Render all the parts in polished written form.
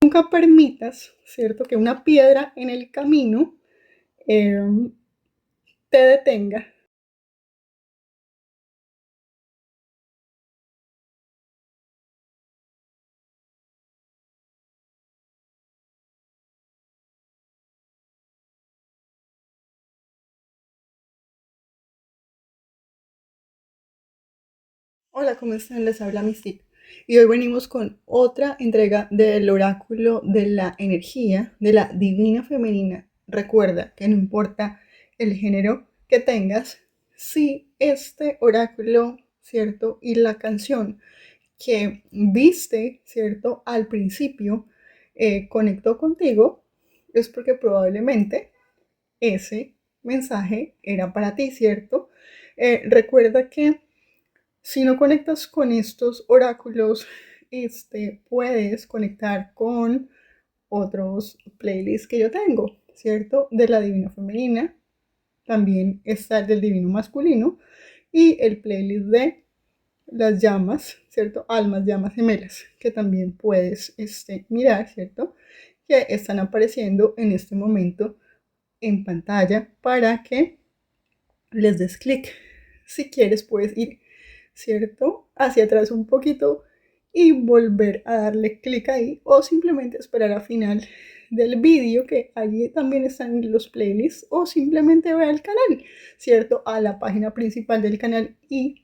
nunca permitas, ¿cierto?, que una piedra en el camino te detenga. Hola, ¿cómo están? Les habla Mystic. Y hoy venimos con otra entrega del oráculo de la energía, de la divina femenina. Recuerda que no importa el género que tengas, si este oráculo, ¿cierto? Y la canción que viste, ¿cierto? Al principio conectó contigo, es porque probablemente ese mensaje era para ti, ¿cierto? Recuerda que si no conectas con estos oráculos, puedes conectar con otros playlists que yo tengo, ¿cierto? De la Divina Femenina, también está el del Divino Masculino y el playlist de las llamas, ¿cierto? Almas, llamas gemelas, que también puedes mirar, ¿cierto? Que están apareciendo en este momento en pantalla para que les des clic. Si quieres, puedes ir, ¿cierto?, hacia atrás un poquito y volver a darle clic ahí o simplemente esperar al final del vídeo, que allí también están los playlists, o simplemente ve al canal, ¿cierto?, a la página principal del canal y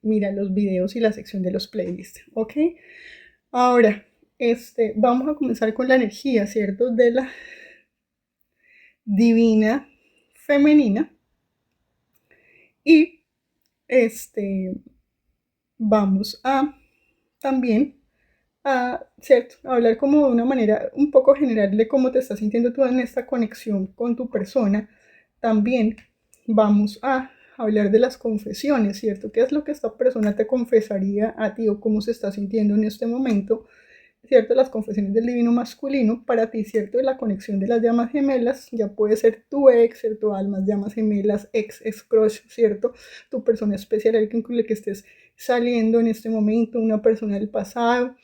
mira los videos y la sección de los playlists, ¿ok? Ahora, vamos a comenzar con la energía, ¿cierto?, de la divina femenina. Y vamos a también a, ¿cierto?, a hablar como de una manera un poco general de cómo te estás sintiendo tú en esta conexión con tu persona. También vamos a hablar de las confesiones, ¿cierto? ¿Qué es lo que esta persona te confesaría a ti o cómo se está sintiendo en este momento? ¿Cierto? Las confesiones del divino masculino para ti, ¿cierto? La conexión de las llamas gemelas, ya puede ser tu ex, ¿cierto? Almas, llamas gemelas, ex crush, ¿cierto? Tu persona especial, alguien con el que estés saliendo en este momento, una persona del pasado,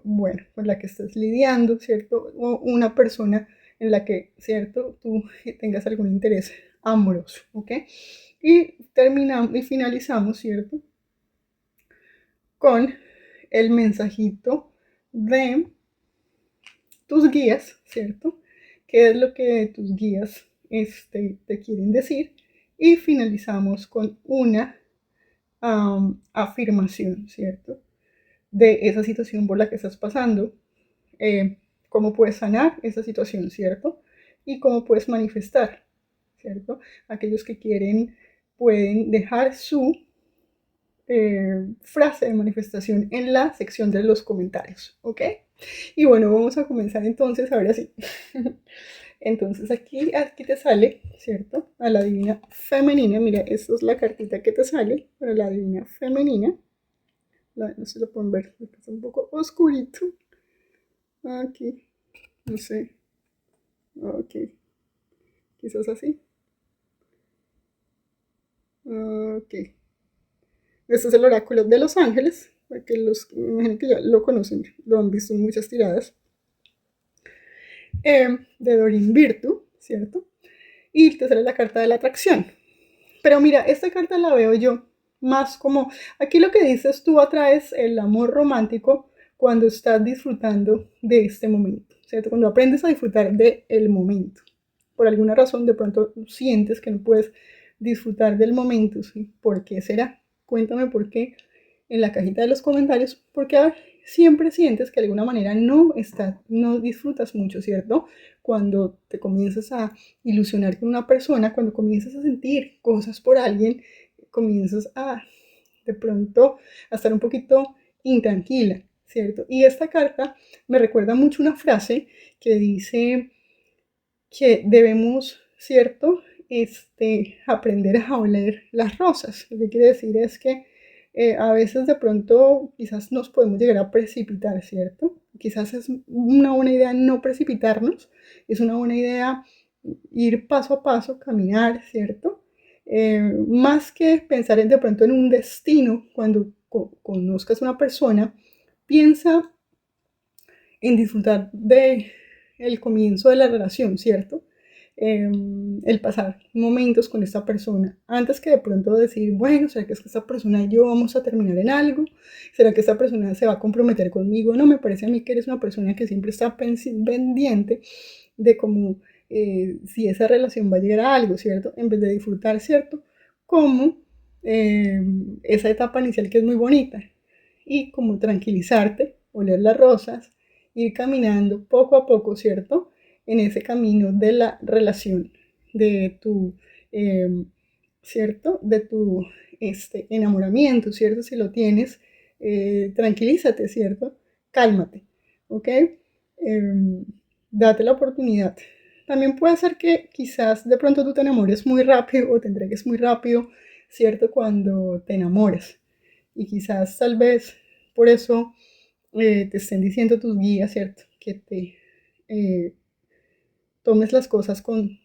bueno, con la que estés lidiando, ¿cierto? O una persona en la que, ¿cierto?, tú tengas algún interés amoroso, ¿ok? Y terminamos y finalizamos, ¿cierto?, con el mensajito de tus guías, ¿cierto? ¿Qué es lo que tus guías te quieren decir? Y finalizamos con una afirmación, ¿cierto?, de esa situación por la que estás pasando, cómo puedes sanar esa situación, ¿cierto? Y cómo puedes manifestar, ¿cierto? Aquellos que quieren pueden dejar su frase de manifestación en la sección de los comentarios, ¿ok? Y bueno, vamos a comenzar entonces, ahora sí. Entonces aquí te sale, ¿cierto?, a la divina femenina. Mira, esta es la cartita que te sale para la divina femenina. No se lo pueden ver, está un poco oscurito. Aquí, no sé. Ok, quizás así. Ok. Este es el oráculo de los ángeles, que me imagino que ya lo conocen, lo han visto en muchas tiradas. De Doreen Virtue, ¿cierto? Y te sale la carta de la atracción. Pero mira, esta carta la veo yo más como, aquí lo que dices, tú atraes el amor romántico cuando estás disfrutando de este momento, ¿cierto? Cuando aprendes a disfrutar del momento. Por alguna razón de pronto sientes que no puedes disfrutar del momento, ¿sí? ¿Por qué será? Cuéntame por qué en la cajita de los comentarios, porque siempre sientes que de alguna manera no disfrutas mucho, ¿cierto? Cuando te comienzas a ilusionar con una persona, cuando comienzas a sentir cosas por alguien, comienzas de pronto a estar un poquito intranquila, ¿cierto? Y esta carta me recuerda mucho una frase que dice que debemos, ¿cierto?, aprender a oler las rosas. Lo que quiere decir es que a veces de pronto quizás nos podemos llegar a precipitar, ¿cierto? Quizás es una buena idea no precipitarnos, es una buena idea ir paso a paso, caminar, ¿cierto? Más que pensar de pronto en un destino, cuando conozcas a una persona, piensa en disfrutar de el comienzo de la relación, ¿cierto? El pasar momentos con esta persona, antes que de pronto decir, bueno, ¿será que es que esta persona y yo vamos a terminar en algo? ¿Será que esta persona se va a comprometer conmigo? No, me parece a mí que eres una persona que siempre está pendiente de cómo, si esa relación va a llegar a algo, ¿cierto? En vez de disfrutar, ¿cierto? Como esa etapa inicial que es muy bonita y como tranquilizarte, oler las rosas, ir caminando poco a poco, ¿cierto? En ese camino de la relación, de tu, eh, ¿cierto? De tu enamoramiento, ¿cierto? Si lo tienes, tranquilízate, ¿cierto? Cálmate, ¿ok? Date la oportunidad. También puede ser que quizás de pronto tú te enamores muy rápido o te entregues muy rápido, ¿cierto? Cuando te enamoras. Y quizás tal vez por eso te estén diciendo tus guías, ¿cierto? Que te eh, tomes las cosas con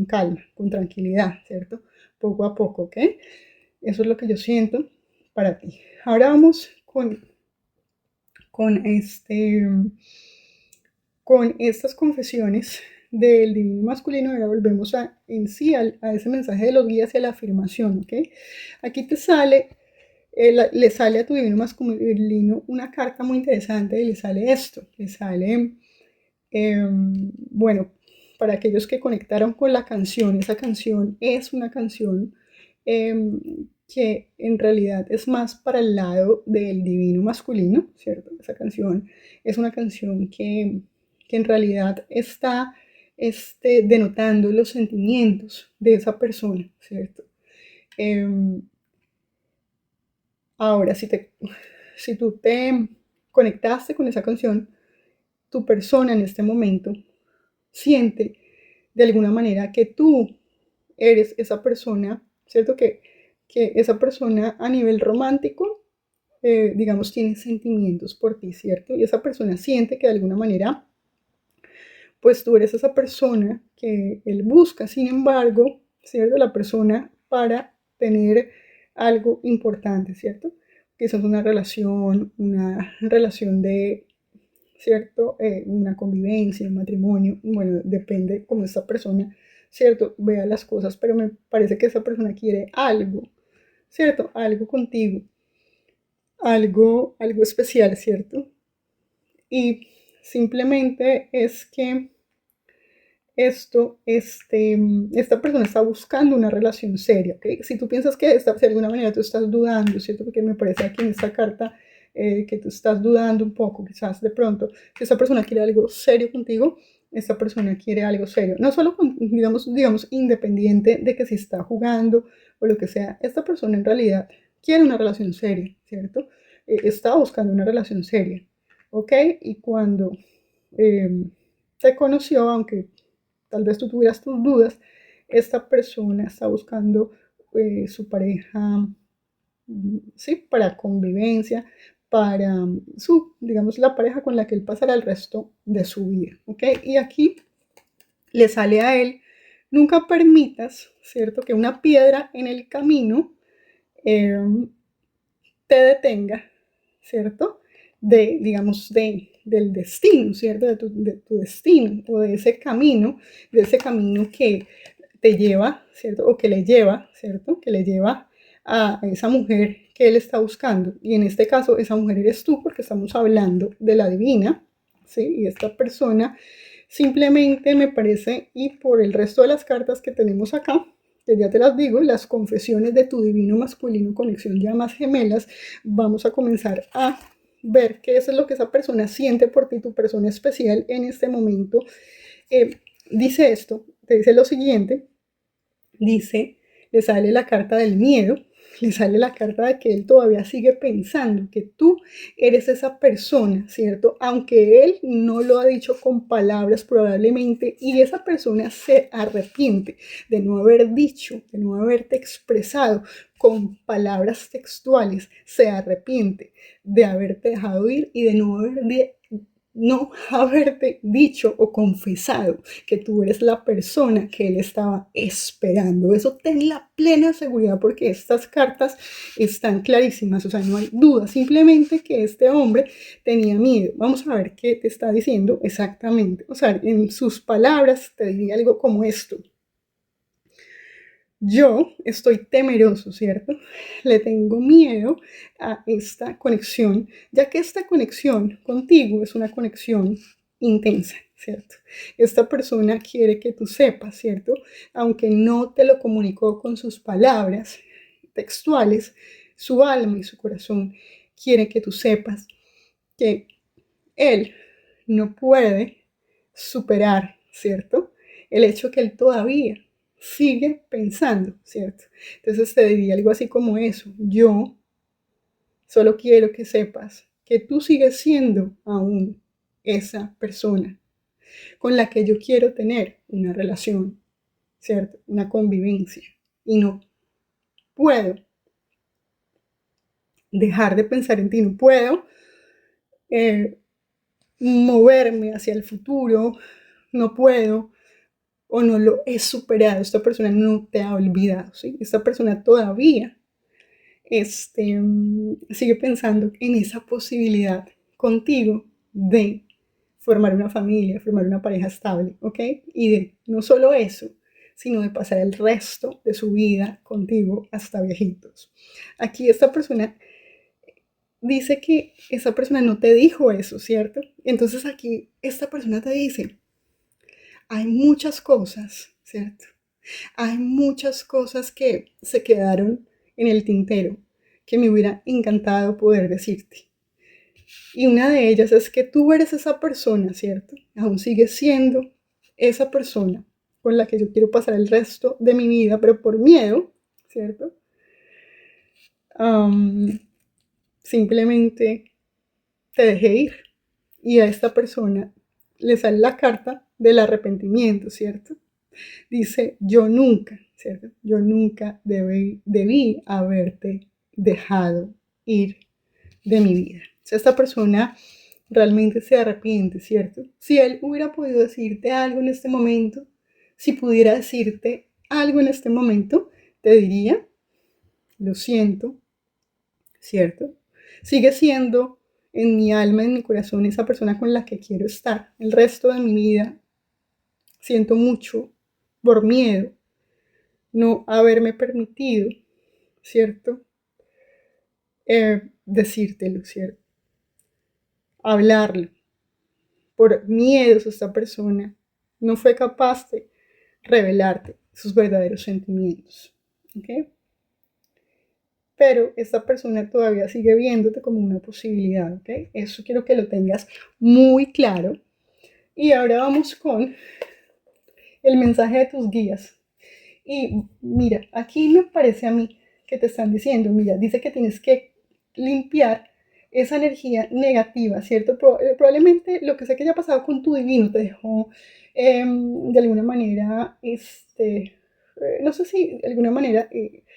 calma, con tranquilidad, ¿cierto? Poco a poco, ¿ok? Eso es lo que yo siento para ti. Ahora vamos con, este, con estas confesiones del divino masculino. Ahora volvemos en sí a ese mensaje de los guías y a la afirmación, ¿ok? Aquí te sale le sale a tu divino masculino una carta muy interesante y le sale esto, le sale, bueno, para aquellos que conectaron con la canción, esa canción es una canción que en realidad es más para el lado del divino masculino, ¿cierto? Esa canción es una canción que en realidad está denotando los sentimientos de esa persona, ¿cierto? Ahora, si tú te conectaste con esa canción, tu persona en este momento siente de alguna manera que tú eres esa persona, ¿cierto? Que esa persona a nivel romántico, digamos, tiene sentimientos por ti, ¿cierto? Y esa persona siente que de alguna manera, pues tú eres esa persona que él busca. Sin embargo, ¿cierto? La persona para tener algo importante, ¿cierto? Que eso es una relación de, ¿cierto? Una convivencia, un matrimonio, bueno, depende cómo esta persona, ¿cierto? Vea las cosas, pero me parece que esa persona quiere algo, ¿cierto? Algo contigo, algo especial, ¿cierto? Y simplemente es que esta persona está buscando una relación seria, ¿ok? Si tú piensas que de alguna manera tú estás dudando, ¿cierto? Porque me parece aquí en esta carta que tú estás dudando un poco, quizás de pronto, si esta persona quiere algo serio contigo, esta persona quiere algo serio, no solo digamos, independiente de que si está jugando o lo que sea, esta persona en realidad quiere una relación seria, ¿cierto? Está buscando una relación seria, ¿ok? Y cuando eh, te conoció, aunque tal vez tú tuvieras tus dudas, esta persona está buscando su pareja, sí, para convivencia, para digamos, la pareja con la que él pasará el resto de su vida, ¿ok? Y aquí le sale a él, nunca permitas, ¿cierto? Que una piedra en el camino eh, te detenga, ¿cierto? Digamos, del destino, ¿cierto? De tu destino o de ese camino que te lleva, ¿cierto? O que le lleva, ¿cierto? Que le lleva a esa mujer que él está buscando. Y en este caso, esa mujer eres tú, porque estamos hablando de la divina, ¿sí? Y esta persona simplemente me parece, y por el resto de las cartas que tenemos acá, que ya te las digo, las confesiones de tu divino masculino, conexión llamas gemelas, vamos a comenzar a ver qué es lo que esa persona siente por ti, tu persona especial en este momento. Dice esto, te dice lo siguiente, dice, le sale la carta del miedo, le sale la carta de que él todavía sigue pensando que tú eres esa persona, ¿cierto? Aunque él no lo ha dicho con palabras probablemente, y esa persona se arrepiente de no haber dicho, de no haberte expresado con palabras textuales, se arrepiente de haberte dejado ir y de no haber no haberte dicho o confesado que tú eres la persona que él estaba esperando. Eso ten la plena seguridad porque estas cartas están clarísimas, o sea, no hay duda, simplemente que este hombre tenía miedo. Vamos a ver qué te está diciendo exactamente. O sea, en sus palabras te diría algo como esto. Yo estoy temeroso, ¿cierto? Le tengo miedo a esta conexión, ya que esta conexión contigo es una conexión intensa, ¿cierto? Esta persona quiere que tú sepas, ¿cierto? Aunque no te lo comunicó con sus palabras textuales, su alma y su corazón quiere que tú sepas que él no puede superar, ¿cierto? El hecho que él todavía sigue pensando, ¿cierto? Entonces te diría algo así como eso. Yo solo quiero que sepas que tú sigues siendo aún esa persona con la que yo quiero tener una relación, ¿cierto? Una convivencia. Y no puedo dejar de pensar en ti, no puedo eh, moverme hacia el futuro, no puedo o no lo he superado, esta persona no te ha olvidado, ¿sí? Esta persona todavía sigue pensando en esa posibilidad contigo de formar una familia, formar una pareja estable, ¿ok? Y de no solo eso, sino de pasar el resto de su vida contigo hasta viejitos. Aquí esta persona dice que esa persona no te dijo eso, ¿cierto? Entonces aquí esta persona te dice, hay muchas cosas, ¿cierto? Hay muchas cosas que se quedaron en el tintero que me hubiera encantado poder decirte. Y una de ellas es que tú eres esa persona, ¿cierto? Aún sigues siendo esa persona con la que yo quiero pasar el resto de mi vida, pero por miedo, ¿cierto? Um, Simplemente te dejé ir. Y a esta persona le sale la carta del arrepentimiento, ¿cierto? Dice, yo nunca, ¿cierto? Yo nunca debí haberte dejado ir de mi vida. O sea, esta persona realmente se arrepiente, ¿cierto? Si él hubiera podido decirte algo en este momento, si pudiera decirte algo en este momento, te diría, lo siento, ¿cierto? Sigue siendo en mi alma, en mi corazón, esa persona con la que quiero estar el resto de mi vida. Siento mucho por miedo no haberme permitido, ¿cierto? Decírtelo, ¿cierto? Hablarlo. Por miedos esta persona no fue capaz de revelarte sus verdaderos sentimientos, ¿ok? Pero esta persona todavía sigue viéndote como una posibilidad, ¿ok? Eso quiero que lo tengas muy claro. Y ahora vamos con el mensaje de tus guías. Y mira, aquí me parece a mí que te están diciendo, mira, dice que tienes que limpiar esa energía negativa, ¿cierto? Probablemente lo que sé que haya pasado con tu divino te dejó de alguna manera, no sé si de alguna manera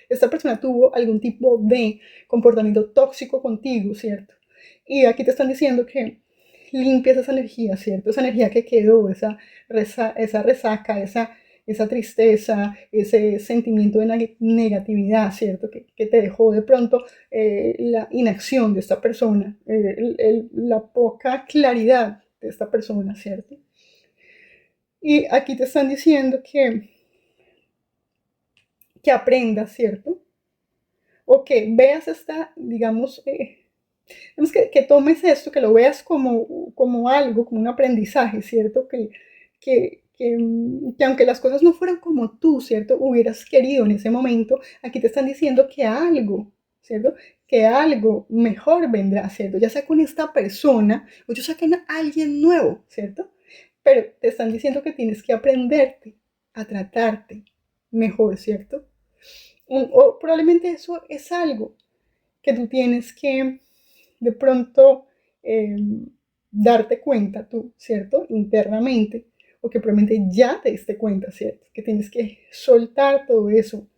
esta persona tuvo algún tipo de comportamiento tóxico contigo, ¿cierto? Y aquí te están diciendo que limpias esa energía, ¿cierto? Esa energía que quedó, esa resaca, esa tristeza, ese sentimiento de negatividad, ¿cierto? Que te dejó de pronto la inacción de esta persona, la poca claridad de esta persona, ¿cierto? Y aquí te están diciendo que aprendas, ¿cierto? O que veas digamos, que tomes esto, que lo veas como algo, como un aprendizaje, ¿cierto? Que aunque las cosas no fueran como tú, ¿cierto? Hubieras querido en ese momento, aquí te están diciendo que algo, ¿cierto? Que algo mejor vendrá, ¿cierto? Ya sea con esta persona o ya sea con alguien nuevo, ¿cierto? Pero te están diciendo que tienes que aprenderte a tratarte mejor, ¿cierto? O probablemente eso es algo que tú tienes que de pronto eh, darte cuenta tú, ¿cierto? Internamente, o que probablemente ya te diste cuenta, ¿cierto? Que tienes que soltar todo eso,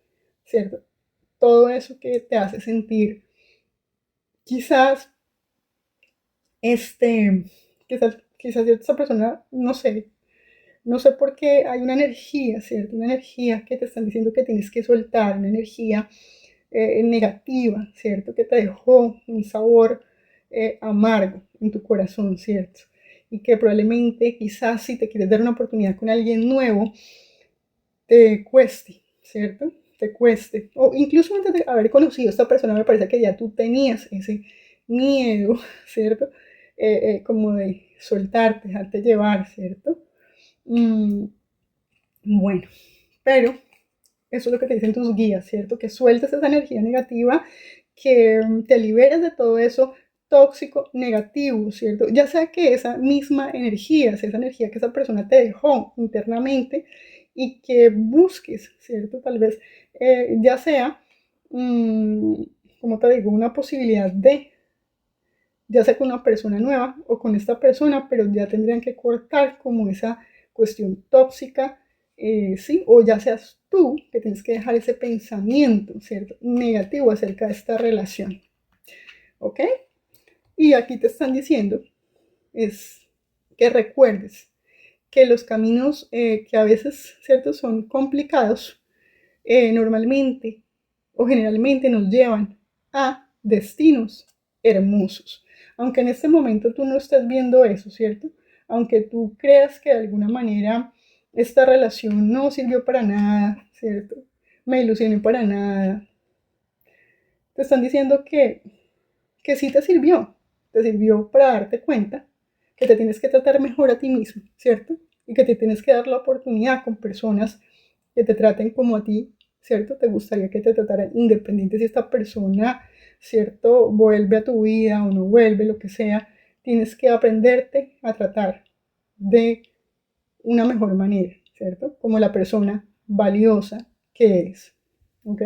¿cierto? Todo eso que te hace sentir quizás, quizás quizás esa persona, no sé por qué hay una energía, ¿cierto? Una energía que te están diciendo que tienes que soltar, una energía negativa, ¿cierto? Que te dejó un sabor amargo en tu corazón, ¿cierto? Y que probablemente quizás si te quieres dar una oportunidad con alguien nuevo, te cueste, ¿cierto? Te cueste. O incluso antes de haber conocido a esta persona, me parece que ya tú tenías ese miedo, ¿cierto? Como de soltarte, dejarte llevar, ¿cierto? Mm, bueno, pero eso es lo que te dicen tus guías, ¿cierto? Que sueltes esa energía negativa, que te liberes de todo eso tóxico, negativo, ¿cierto? Ya sea que esa misma energía, sea esa energía que esa persona te dejó internamente y que busques, ¿cierto? Tal vez ya sea, mmm, como te digo, una posibilidad de, ya sea con una persona nueva o con esta persona, pero ya tendrían que cortar como esa cuestión tóxica, ¿sí? O ya seas tú que tienes que dejar ese pensamiento, ¿cierto? Negativo acerca de esta relación, ¿ok? Y aquí te están diciendo es que recuerdes que los caminos que a veces, ¿cierto? Son complicados, normalmente o generalmente nos llevan a destinos hermosos. Aunque en este momento tú no estés viendo eso, ¿cierto? Aunque tú creas que de alguna manera esta relación no sirvió para nada, ¿cierto? Me ilusioné para nada. Te están diciendo que sí te sirvió para darte cuenta que te tienes que tratar mejor a ti mismo, ¿cierto? Y que te tienes que dar la oportunidad con personas que te traten como a ti, ¿cierto? Te gustaría que te trataran independiente si esta persona, ¿cierto? Vuelve a tu vida o no vuelve, lo que sea, tienes que aprenderte a tratar de una mejor manera, ¿cierto? Como la persona valiosa que eres, ¿ok?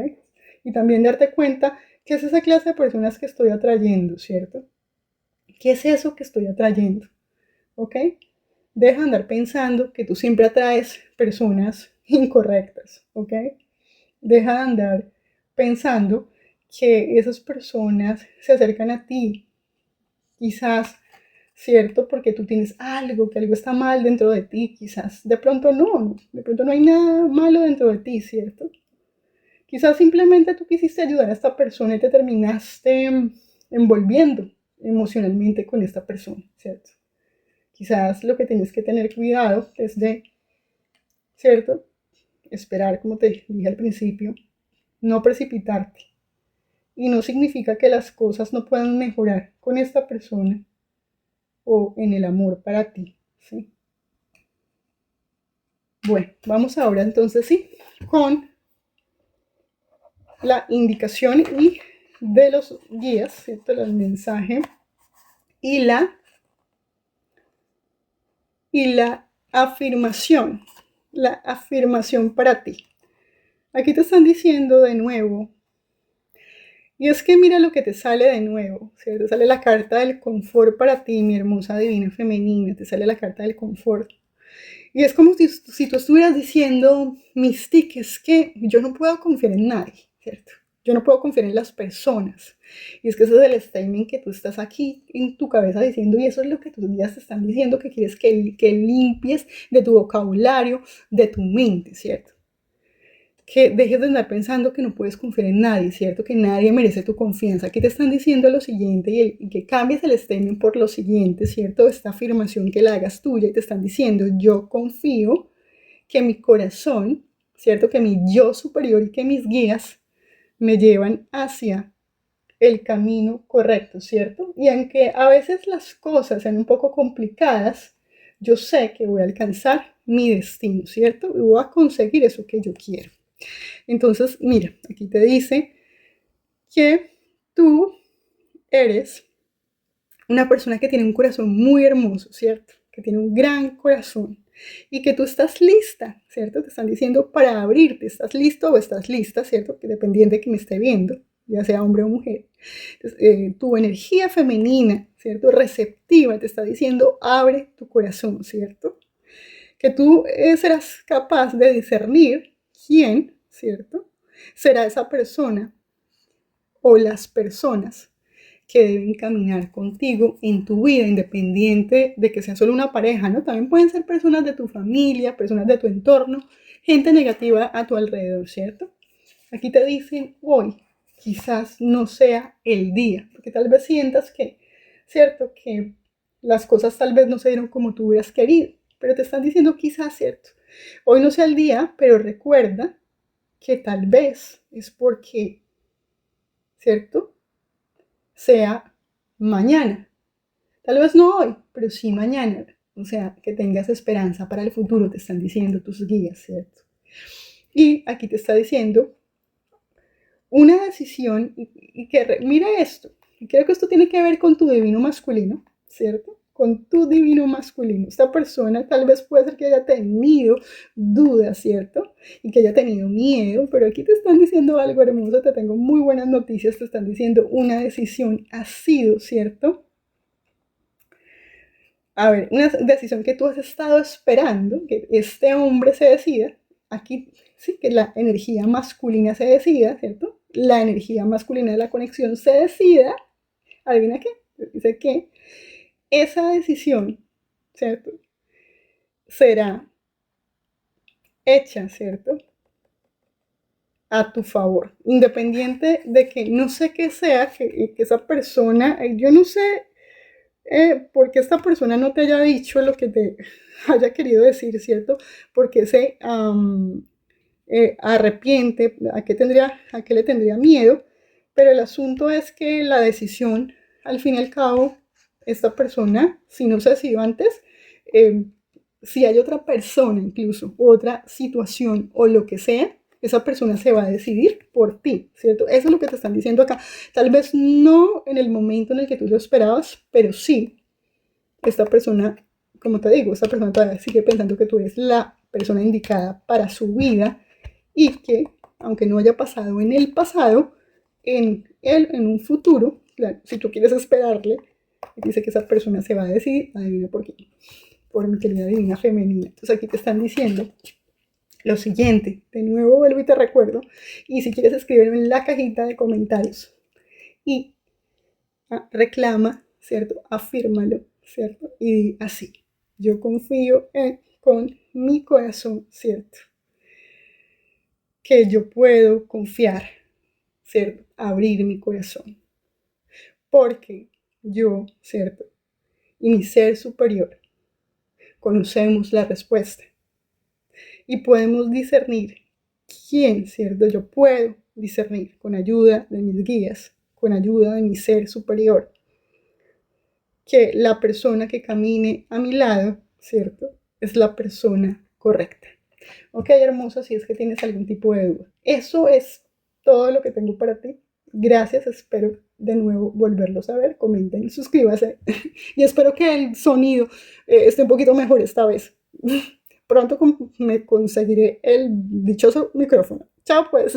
Y también darte cuenta que es esa clase de personas que estoy atrayendo, ¿cierto? ¿Qué es eso que estoy atrayendo? ¿Ok? Deja de andar pensando que tú siempre atraes personas incorrectas, ¿ok? Deja de andar pensando que esas personas se acercan a ti, quizás, ¿cierto? Porque tú tienes algo, que algo está mal dentro de ti, quizás. De pronto no hay nada malo dentro de ti, ¿cierto? Quizás simplemente tú quisiste ayudar a esta persona y te terminaste envolviendo emocionalmente con esta persona, ¿cierto? Quizás lo que tienes que tener cuidado es de, ¿cierto? Esperar, como te dije al principio, no precipitarte. Y no significa que las cosas no puedan mejorar con esta persona o en el amor para ti, ¿sí? Bueno, vamos ahora entonces, sí, con la indicación y de los guías, ¿cierto? El mensaje y la afirmación para ti. Aquí te están diciendo de nuevo, y es que mira lo que te sale de nuevo, ¿cierto? Te sale la carta del confort para ti, mi hermosa divina femenina, te sale la carta del confort. Y es como si tú estuvieras diciendo, Mystique, es que yo no puedo confiar en nadie, ¿cierto? Yo no puedo confiar en las personas. Y es que ese es el statement que tú estás aquí en tu cabeza diciendo, y eso es lo que tus días te están diciendo, que quieres que limpies de tu vocabulario, de tu mente, ¿cierto? Que dejes de andar pensando que no puedes confiar en nadie, ¿cierto? Que nadie merece tu confianza. Aquí te están diciendo lo siguiente y que cambies el statement por lo siguiente, ¿cierto? Esta afirmación que la hagas tuya y te están diciendo, yo confío que mi corazón, ¿cierto? Que mi yo superior y que mis guías me llevan hacia el camino correcto, ¿cierto? Y aunque a veces las cosas sean un poco complicadas, yo sé que voy a alcanzar mi destino, ¿cierto? Y voy a conseguir eso que yo quiero. Entonces, mira, aquí te dice que tú eres una persona que tiene un corazón muy hermoso, ¿cierto? Que tiene un gran corazón y que tú estás lista, ¿cierto? Te están diciendo para abrirte, ¿estás listo o estás lista, ¿cierto? Que dependiendo de quien me esté viendo, ya sea hombre o mujer. Entonces, tu energía femenina, ¿cierto? Receptiva, te está diciendo abre tu corazón, ¿cierto? Que tú serás capaz de discernir quién, ¿cierto? Será esa persona o las personas que deben caminar contigo en tu vida, independiente de que sea solo una pareja, ¿no? También pueden ser personas de tu familia, personas de tu entorno, gente negativa a tu alrededor, ¿cierto? Aquí te dicen hoy, quizás no sea el día, porque tal vez sientas que, ¿cierto? Que las cosas tal vez no se dieron como tú hubieras querido, pero te están diciendo quizás, ¿cierto? Hoy no sea el día, pero recuerda que tal vez es porque, ¿cierto? Sea mañana. Tal vez no hoy, pero sí mañana. O sea, que tengas esperanza para el futuro, te están diciendo tus guías, ¿cierto? Y aquí te está diciendo una decisión y que mira esto. Y creo que esto tiene que ver con tu divino masculino, ¿cierto? Con tu divino masculino. Esta persona tal vez puede ser que haya tenido dudas, ¿cierto? Y que haya tenido miedo, pero aquí te están diciendo algo hermoso, te tengo muy buenas noticias, te están diciendo una decisión ha sido, ¿cierto? A ver, una decisión que tú has estado esperando, que este hombre se decida, aquí sí, que la energía masculina se decida, ¿cierto? La energía masculina de la conexión se decida, adivina qué, dice que esa decisión, ¿cierto? Será hecha, ¿cierto? A tu favor, independiente de que no sé qué sea, que esa persona, yo no sé porque esta persona no te haya dicho lo que te haya querido decir, ¿cierto? Porque se arrepiente, a qué le tendría miedo, pero el asunto es que la decisión, al fin y al cabo, esta persona, si no se decidió antes, eh, si hay otra persona incluso, otra situación o lo que sea, esa persona se va a decidir por ti, ¿cierto? Eso es lo que te están diciendo acá. Tal vez no en el momento en el que tú lo esperabas, pero sí, esta persona, como te digo, esta persona todavía sigue pensando que tú eres la persona indicada para su vida y que, aunque no haya pasado en el pasado, en un futuro, claro, si tú quieres esperarle, dice que esa persona se va a decidir, adivina por qué, por mi querida divina femenina. Entonces aquí te están diciendo lo siguiente, de nuevo vuelvo y te recuerdo, y si quieres escribirme en la cajita de comentarios y reclama, ¿cierto? Afírmalo, ¿cierto? Y así, yo confío con mi corazón, ¿cierto? Que yo puedo confiar, ¿cierto? Abrir mi corazón. Porque yo, ¿cierto? Y mi ser superior conocemos la respuesta. Y podemos discernir quién, ¿cierto? Yo puedo discernir con ayuda de mis guías, con ayuda de mi ser superior, que la persona que camine a mi lado, ¿cierto? Es la persona correcta. Ok, hermosa, si es que tienes algún tipo de duda. Eso es todo lo que tengo para ti. Gracias, espero de nuevo volverlos a ver. Comenten, suscríbase y espero que el sonido esté un poquito mejor esta vez. Pronto me conseguiré el dichoso micrófono. Chao pues.